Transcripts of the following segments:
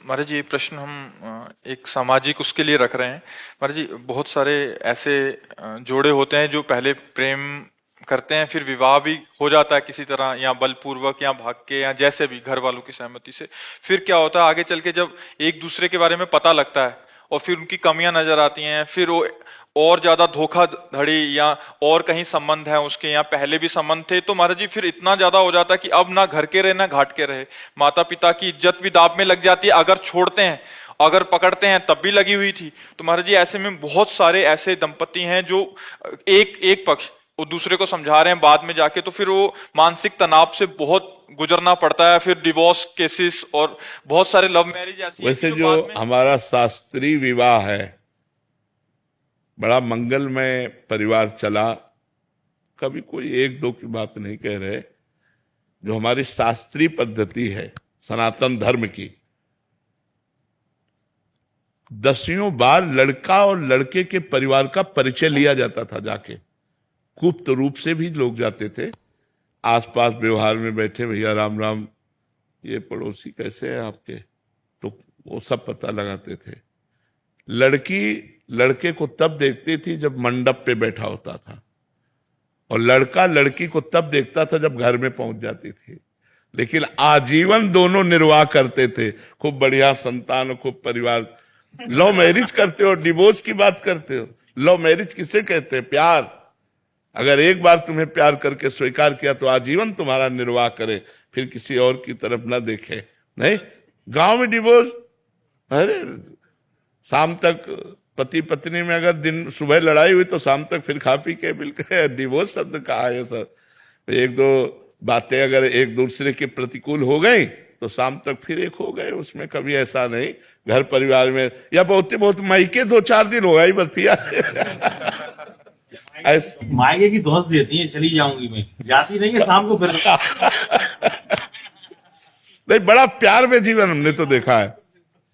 महाराज जी, ये प्रश्न हम एक सामाजिक उसके लिए रख रहे हैं। महाराज जी, बहुत सारे ऐसे जोड़े होते हैं जो पहले प्रेम करते हैं, फिर विवाह भी हो जाता है किसी तरह, या बलपूर्वक या भाग के, या जैसे भी घर वालों की सहमति से। फिर क्या होता है आगे चल के, जब एक दूसरे के बारे में पता लगता है और फिर उनकी कमियां नजर आती हैं, फिर वो और ज्यादा धोखाधड़ी, या और कहीं संबंध है उसके, या पहले भी संबंध थे, तो महाराज जी फिर इतना ज्यादा हो जाता है कि अब ना घर के रहे ना घाट के रहे। माता पिता की इज्जत भी दाव में लग जाती है अगर छोड़ते हैं, अगर पकड़ते हैं तब भी लगी हुई थी। तो महाराज जी ऐसे में बहुत सारे ऐसे दंपति हैं जो एक एक पक्ष वो दूसरे को समझा रहे हैं, बाद में जाके तो फिर वो मानसिक तनाव से बहुत गुजरना पड़ता है, फिर डिवोर्स केसेस और बहुत सारे लव मैरिज ऐसी हैं कि वैसे जो जो बाद में। हमारा शास्त्रीय विवाह है, बड़ा मंगलमय परिवार चला। कभी कोई एक दो की बात नहीं कह रहे। जो हमारी शास्त्रीय पद्धति है सनातन धर्म की, दसियों बार लड़का और लड़के के परिवार का परिचय लिया जाता था जाके। गुप्त रूप से भी लोग जाते थे, आसपास व्यवहार में बैठे, भैया राम राम, ये पड़ोसी कैसे हैं आपके, तो वो सब पता लगाते थे। लड़की लड़के को तब देखती थी जब मंडप पे बैठा होता था, और लड़का लड़की को तब देखता था जब घर में पहुंच जाती थी। लेकिन आजीवन दोनों निर्वाह करते थे, खूब बढ़िया संतान, खूब परिवार। लव मैरिज करते हो, डिवोर्स की बात करते हो। लव मैरिज किसे कहते हैं? प्यार। अगर एक बार तुम्हें प्यार करके स्वीकार किया तो आजीवन तुम्हारा निर्वाह करे, फिर किसी और की तरफ ना देखे। नहीं, गांव में डिवोर्स, अरे शाम तक पति पत्नी में अगर दिन सुबह लड़ाई हुई तो शाम तक फिर खा पी के बिल्कुल डिवोर्स शब्द कहा है सर। एक दो बातें अगर एक दूसरे के प्रतिकूल हो गई तो शाम तक फिर एक हो गए, उसमें कभी ऐसा नहीं। घर परिवार में या बहुत मायके 2-4 दिन हो गई बस पिया मायके की दोस्त देती है, चली जाऊंगी मैं, जाती नहीं है शाम को फिर। नहीं, बड़ा प्यार में जीवन हमने तो देखा है।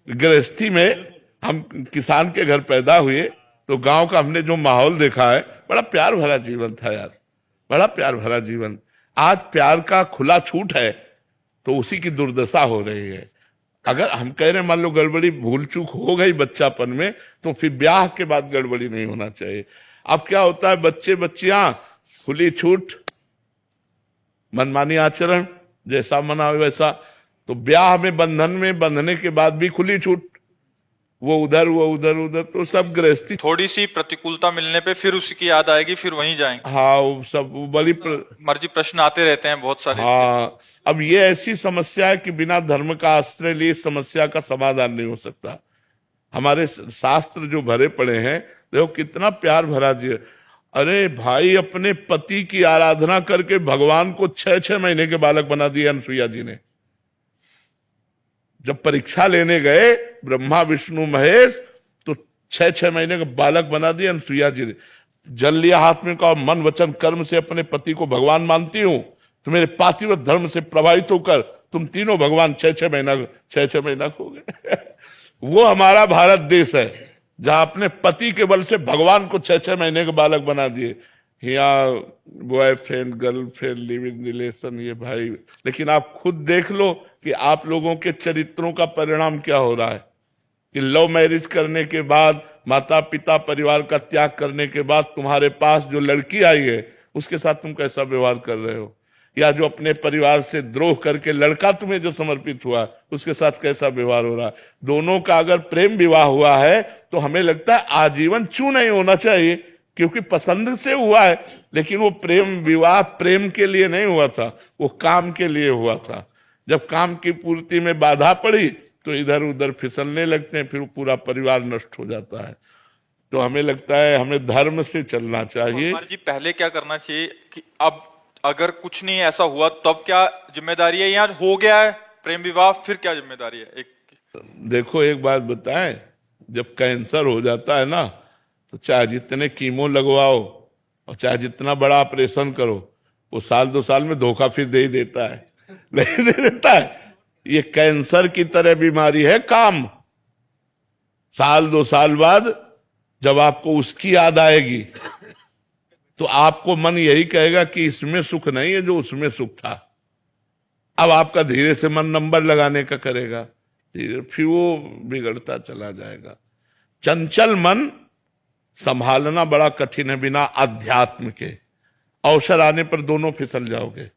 गृहस्थी में हम किसान के घर पैदा हुए तो गांव का हमने जो माहौल देखा है, बड़ा प्यार भरा जीवन था यार, बड़ा प्यार भरा जीवन। आज प्यार का खुला छूट है तो उसी की दुर्दशा हो रही है। अगर हम कह रहे हैं मान लो गड़बड़ी भूल चूक हो गई बच्चापन में, तो फिर ब्याह के बाद गड़बड़ी नहीं होना चाहिए। अब क्या होता है, बच्चे बच्चियां खुली छूट, मनमानी आचरण, जैसा मना हो वैसा। तो ब्याह में बंधन में बंधने के बाद भी खुली छूट, वो उधर वो उधर उधर, तो सब गृहस्थी। थोड़ी सी प्रतिकूलता मिलने पे फिर उसकी याद आएगी, फिर वहीं जाएंगे। हाँ, वो सब बड़ी मर्जी प्रश्न आते रहते हैं बहुत सारे। हाँ, अब ये ऐसी समस्या है कि बिना धर्म का आश्रय लिए इस समस्या का समाधान नहीं हो सकता। हमारे शास्त्र जो भरे पड़े हैं, देखो कितना प्यार भरा जी। अरे भाई, अपने पति की आराधना करके भगवान को 6-6 महीने के बालक बना दिया अनसुईया जी ने। जब परीक्षा लेने गए ब्रह्मा विष्णु महेश, तो 6-6 महीने का बालक बना दिया अनसुईया जी ने। जल लिया हाथ में, कहा मन वचन कर्म से अपने पति को भगवान मानती हूं, तो मेरे पातिव्रत धर्म से प्रभावित होकर तुम तीनों भगवान 6-6 महीना हो गए। वो हमारा भारत देश है जहां अपने पति के बल से भगवान को 6-6 महीने के बालक बना दिए। यहाँ boyfriend girlfriend live in relation, ये भाई। लेकिन आप खुद देख लो कि आप लोगों के चरित्रों का परिणाम क्या हो रहा है कि लव मैरिज करने के बाद, माता पिता परिवार का त्याग करने के बाद तुम्हारे पास जो लड़की आई है उसके साथ तुम कैसा व्यवहार कर रहे हो, या जो अपने परिवार से द्रोह करके लड़का तुम्हें जो समर्पित हुआ उसके साथ कैसा व्यवहार हो रहा है। दोनों का अगर प्रेम विवाह हुआ है तो हमें लगता है आजीवन चूं नहीं होना चाहिए, क्योंकि पसंद से हुआ है। लेकिन वो प्रेम विवाह प्रेम के लिए नहीं हुआ था, वो काम के लिए हुआ था। जब काम की पूर्ति में बाधा पड़ी तो इधर उधर फिसलने लगते हैं, फिर पूरा परिवार नष्ट हो जाता है। तो हमें लगता है हमें धर्म से चलना चाहिए। जी, पहले क्या करना चाहिए कि अब अगर कुछ नहीं ऐसा हुआ तब क्या जिम्मेदारी है, या हो गया है प्रेम विवाह फिर क्या जिम्मेदारी है? देखो एक बात बताएं, जब कैंसर हो जाता है ना, तो चाहे जितने कीमो लगवाओ और चाहे जितना बड़ा ऑपरेशन करो, वो 1-2 साल में धोखा फिर दे ही देता है, नहीं दे देता है। ये कैंसर की तरह बीमारी है काम। 1-2 साल बाद जब आपको उसकी याद आएगी तो आपको मन यही कहेगा कि इसमें सुख नहीं है जो उसमें सुख था। अब आपका धीरे से मन नंबर लगाने का करेगा। फिर वो बिगड़ता चला जाएगा। चंचल मन संभालना बड़ा कठिन है बिना अध्यात्म के। अवसर आने पर दोनों फिसल जाओगे।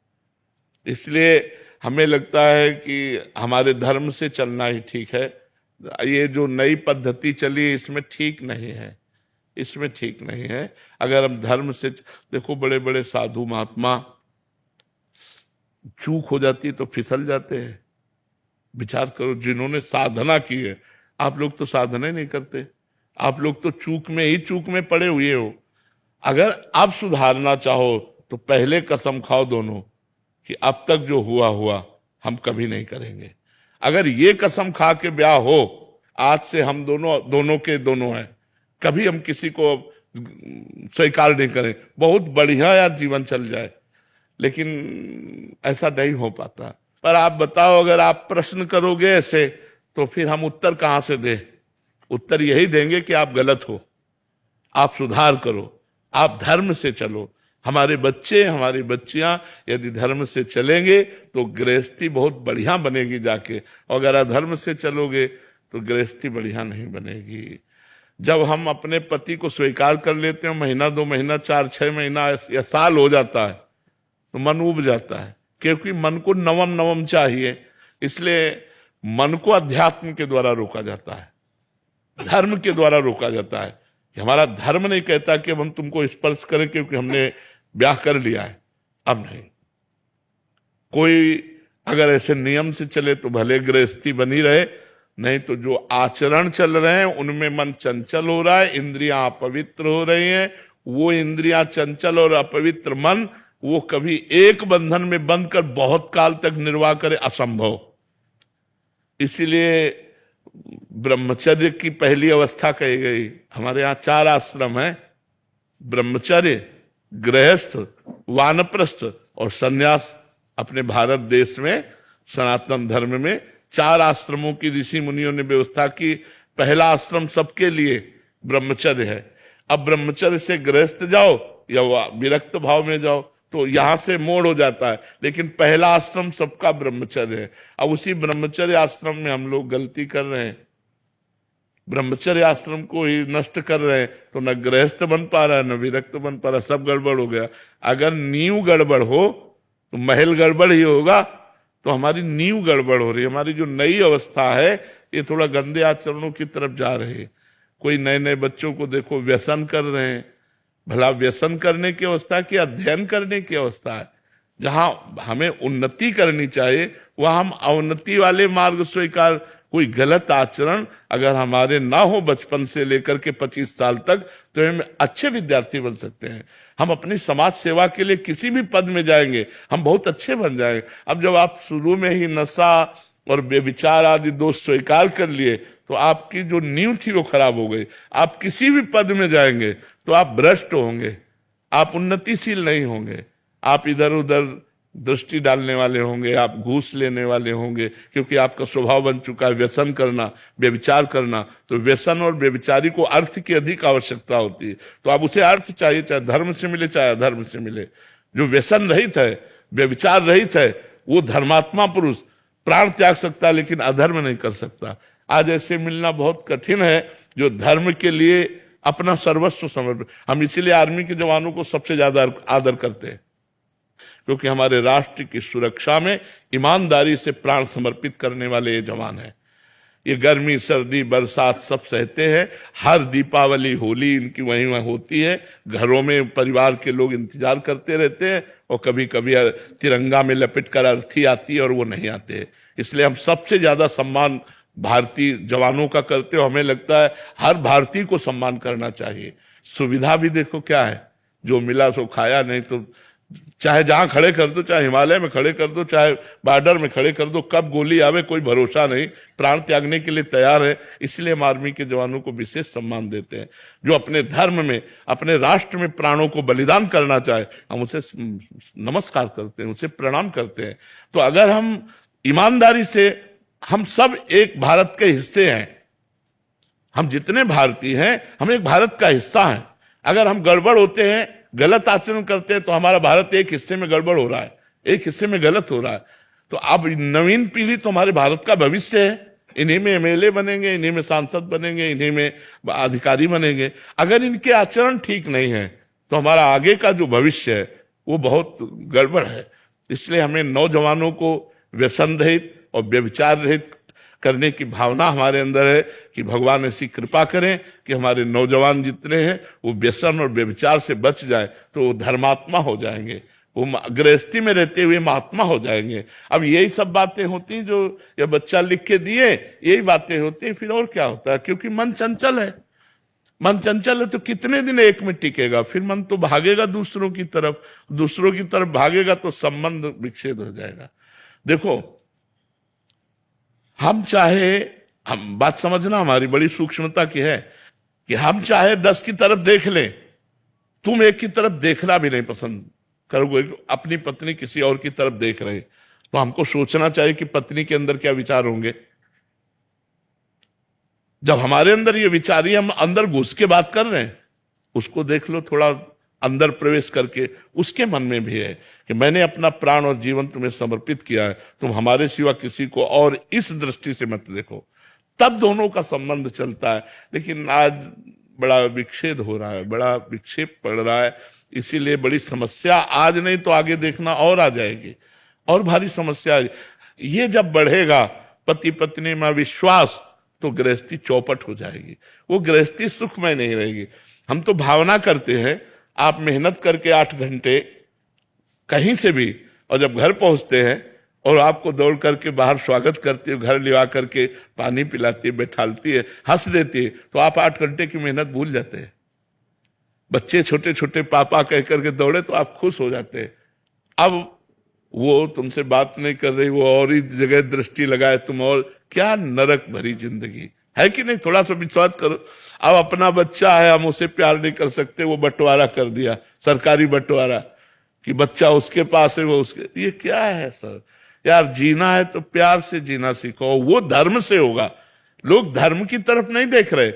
इसलिए हमें लगता है कि हमारे धर्म से चलना ही ठीक है। ये जो नई पद्धति चली इसमें ठीक नहीं है, इसमें ठीक नहीं है। अगर हम धर्म से देखो, बड़े बड़े साधु महात्मा चूक हो जाती है तो फिसल जाते हैं। विचार करो, जिन्होंने साधना की है, आप लोग तो साधना ही नहीं करते, आप लोग तो चूक में पड़े हुए हो। अगर आप सुधारना चाहो तो पहले कसम खाओ दोनों कि अब तक जो हुआ हम कभी नहीं करेंगे। अगर ये कसम खा के ब्याह हो, आज से हम दोनों के दोनों हैं, कभी हम किसी को स्वीकार नहीं करें, बहुत बढ़िया यार जीवन चल जाए। लेकिन ऐसा नहीं हो पाता। पर आप बताओ, अगर आप प्रश्न करोगे ऐसे तो फिर हम उत्तर कहां से दें? उत्तर यही देंगे कि आप गलत हो, आप सुधार करो, आप धर्म से चलो। हमारे बच्चे, हमारी बच्चियां यदि धर्म से चलेंगे तो गृहस्थी बहुत बढ़िया बनेगी जाके, और अगर अधर्म से चलोगे तो गृहस्थी बढ़िया नहीं बनेगी। जब हम अपने पति को स्वीकार कर लेते हैं, महीना 2 महीना 4-6 महीना या साल हो जाता है तो मन उब जाता है, क्योंकि मन को नवम चाहिए। इसलिए मन को अध्यात्म के द्वारा रोका जाता है, धर्म के द्वारा रोका जाता है। कि हमारा धर्म नहीं कहता कि हम तुमको स्पर्श करें क्योंकि हमने ब्याह कर लिया है। अब नहीं, कोई अगर ऐसे नियम से चले तो भले गृहस्थी बनी रहे, नहीं तो जो आचरण चल रहे हैं उनमें मन चंचल हो रहा है, इंद्रियां अपवित्र हो रही हैं। वो इंद्रियां चंचल और अपवित्र मन वो कभी एक बंधन में बंध कर बहुत काल तक निर्वाह करे, असंभव। इसीलिए ब्रह्मचर्य की पहली अवस्था कही गई। हमारे यहाँ 4 आश्रम हैं, ब्रह्मचर्य, गृहस्थ, वानप्रस्थ और सन्यास। अपने भारत देश में सनातन धर्म में 4 आश्रमों की ऋषि मुनियों ने व्यवस्था की। पहला आश्रम सबके लिए ब्रह्मचर्य है। अब ब्रह्मचर्य से गृहस्थ जाओ या विरक्त भाव में जाओ तो यहां से मोड़ हो जाता है, लेकिन पहला आश्रम सबका ब्रह्मचर्य है। अब उसी ब्रह्मचर्य आश्रम में हम लोग गलती कर रहे हैं, ब्रह्मचर्य आश्रम को ही नष्ट कर रहे हैं। तो न गृहस्थ बन पा रहा है, न विरक्त बन पा रहा, सब गड़बड़ हो गया। अगर नींव गड़बड़ हो तो महल गड़बड़ ही होगा। तो हमारी नींव गड़बड़ हो रही है। हमारी जो नई अवस्था है ये थोड़ा गंदे आचरणों की तरफ जा रही है। कोई नए बच्चों को देखो व्यसन कर रहे हैं। भला व्यसन करने की अवस्था की अध्ययन करने की अवस्था है? जहां हमें उन्नति करनी चाहिए वहां हम अवनति वाले मार्ग स्वीकार। कोई गलत आचरण अगर हमारे ना हो बचपन से लेकर के 25 साल तक तो हम अच्छे विद्यार्थी बन सकते हैं। हम अपनी समाज सेवा के लिए किसी भी पद में जाएंगे, हम बहुत अच्छे बन जाएंगे। अब जब आप शुरू में ही नशा और बेविचार आदि दोष स्वीकार कर लिए तो आपकी जो नींव थी वो खराब हो गई। आप किसी भी पद में जाएंगे तो आप भ्रष्ट होंगे, आप उन्नतिशील नहीं होंगे, आप इधर उधर दृष्टि डालने वाले होंगे, आप घूस लेने वाले होंगे, क्योंकि आपका स्वभाव बन चुका है व्यसन करना, व्यभिचार करना। तो व्यसन और व्यभिचारी को अर्थ की अधिक आवश्यकता होती है। तो आप उसे अर्थ चाहिए, चाहे धर्म से मिले चाहे अधर्म से मिले। जो व्यसन रहित है, व्यभिचार रहित है, वो धर्मात्मा पुरुष प्राण त्याग सकता है लेकिन अधर्म नहीं कर सकता। आज ऐसे मिलना बहुत कठिन है जो धर्म के लिए अपना सर्वस्व समर्पित। हम इसीलिए आर्मी के जवानों को सबसे ज्यादा आदर करते हैं, क्योंकि हमारे राष्ट्र की सुरक्षा में ईमानदारी से प्राण समर्पित करने वाले ये जवान हैं। ये गर्मी सर्दी बरसात सब सहते हैं। हर दीपावली होली इनकी वहीं वहीं होती है। घरों में परिवार के लोग इंतजार करते रहते हैं और कभी कभी तिरंगा में लपेट कर अर्थी आती है और वो नहीं आते। इसलिए हम सबसे ज्यादा सम्मान भारतीय जवानों का करते हो। हमें लगता है हर भारतीय को सम्मान करना चाहिए। सुविधा भी देखो क्या है, जो मिला सो खाया, नहीं तो चाहे जहां खड़े कर दो, चाहे हिमालय में खड़े कर दो, चाहे बॉर्डर में खड़े कर दो, कब गोली आवे कोई भरोसा नहीं। प्राण त्यागने के लिए तैयार है। इसलिए हम आर्मी के जवानों को विशेष सम्मान देते हैं। जो अपने धर्म में, अपने राष्ट्र में प्राणों को बलिदान करना चाहे हम उसे नमस्कार करते हैं, उसे प्रणाम करते हैं। तो अगर हम ईमानदारी से, हम सब एक भारत के हिस्से हैं, हम जितने भारतीय हैं हम एक भारत का हिस्सा हैं। अगर हम गड़बड़ होते हैं, गलत आचरण करते हैं तो हमारा भारत एक हिस्से में गड़बड़ हो रहा है, एक हिस्से में गलत हो रहा है। तो अब नवीन पीढ़ी तो हमारे भारत का भविष्य है। इन्हीं में एमएलए बनेंगे, इन्हीं में सांसद बनेंगे, इन्हीं में अधिकारी बनेंगे। अगर इनके आचरण ठीक नहीं है तो हमारा आगे का जो भविष्य है वो बहुत गड़बड़ है। इसलिए हमें नौजवानों को व्यसन रहित और व्यभिचार रहित करने की भावना हमारे अंदर है कि भगवान ऐसी कृपा करें कि हमारे नौजवान जितने हैं वो व्यसन और व्यभिचार से बच जाए तो वो धर्मात्मा हो जाएंगे, वो गृहस्थी में रहते हुए महात्मा हो जाएंगे। अब यही सब बातें होती हैं जो ये बच्चा लिख के दिए, यही बातें होती हैं। फिर और क्या होता है, क्योंकि मन चंचल है। मन चंचल है तो कितने दिन एक में टिकेगा, फिर मन तो भागेगा दूसरों की तरफ, दूसरों की तरफ भागेगा तो संबंध विच्छेद हो जाएगा। देखो, हम बात समझना हमारी बड़ी सूक्ष्मता की है कि हम चाहे 10 की तरफ देख लें, तुम एक की तरफ देखना भी नहीं पसंद करोगे। अपनी पत्नी किसी और की तरफ देख रहे तो हमको सोचना चाहिए कि पत्नी के अंदर क्या विचार होंगे। जब हमारे अंदर ये विचार ही हम अंदर घुस के बात कर रहे हैं, उसको देख लो थोड़ा अंदर प्रवेश करके, उसके मन में भी है कि मैंने अपना प्राण और जीवन तुम्हें समर्पित किया है, तुम हमारे सिवा किसी को और इस दृष्टि से मत देखो, तब दोनों का संबंध चलता है। लेकिन आज बड़ा विक्षेद हो रहा है, बड़ा विक्षेप पड़ रहा है, इसीलिए बड़ी समस्या आज नहीं तो आगे देखना और आ जाएगी, और भारी समस्या। ये जब बढ़ेगा पति पत्नी में विश्वास, तो गृहस्थी चौपट हो जाएगी, वो गृहस्थी सुखमय नहीं रहेगी। हम तो भावना करते हैं, आप मेहनत करके 8 घंटे कहीं से भी, और जब घर पहुंचते हैं और आपको दौड़ करके बाहर स्वागत करती है, घर लिवा करके पानी पिलाती है, बैठालती है, हंस देती है, तो आप 8 घंटे की मेहनत भूल जाते हैं। बच्चे छोटे छोटे पापा कह करके दौड़े तो आप खुश हो जाते हैं। अब वो तुमसे बात नहीं कर रही, वो और ही जगह दृष्टि लगाए तुम, और क्या नरक भरी जिंदगी है कि नहीं। थोड़ा सा विश्वास करो। अब अपना बच्चा है, हम उसे प्यार नहीं कर सकते, वो बंटवारा कर दिया, सरकारी बंटवारा, कि बच्चा उसके पास है वो उसके, ये क्या है सर। यार जीना है तो प्यार से जीना सीखो, वो धर्म से होगा। लोग धर्म की तरफ नहीं देख रहे।